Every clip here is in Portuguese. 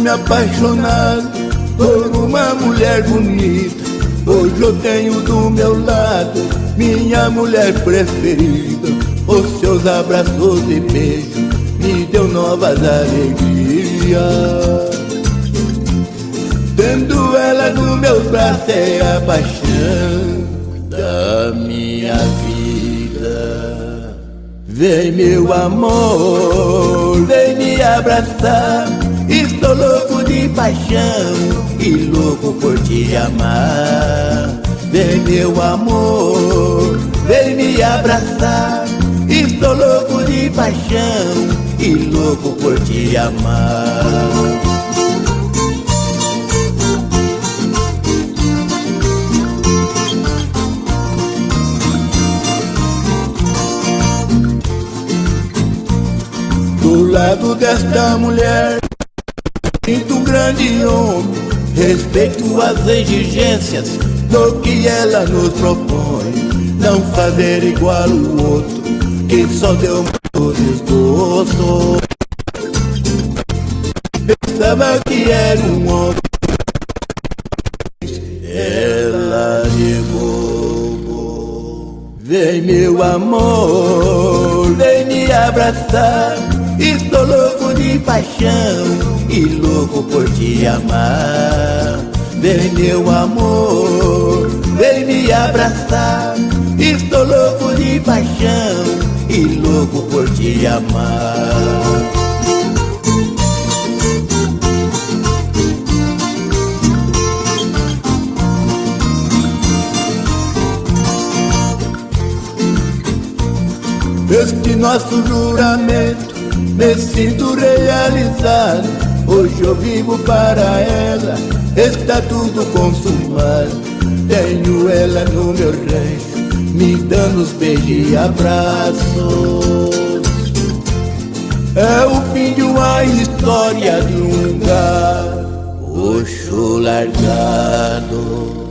me apaixonado por uma mulher bonita. Hoje eu tenho do meu lado minha mulher preferida. Os seus abraços e beijos me deu novas alegrias. Tendo ela no meu braço é a paixão da minha vida. Vem meu amor, vem me abraçar. Estou louco de paixão e louco por te amar. Vem meu amor, vem me abraçar. Estou louco de paixão e louco por te amar. Do lado desta mulher, sinto um grande homem. Respeito as exigências do que ela nos propõe. Não fazer igual o outro, que só deu muito desgosto. Pensava que era um homem, ela negou. Vem meu amor, vem me abraçar. Estou louco de paixão e louco por te amar. Vem meu amor, vem me abraçar. Estou louco de paixão e louco por te amar. Este nosso juramento me sinto realizado. Hoje eu vivo para ela, está tudo consumado. Tenho ela no meu rancho, me dando os beijos e abraços. É o fim de uma história de um gaúcho largado.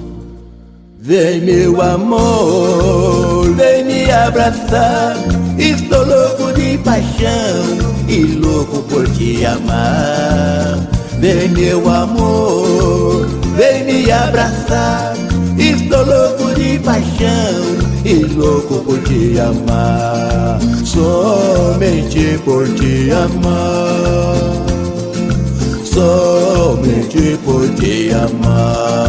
Vem meu amor, vem me abraçar. Estou louco de paixão e louco por te amar. Vem meu amor, vem me abraçar. Estou louco de paixão e louco por te amar. Somente por te amar, somente por te amar.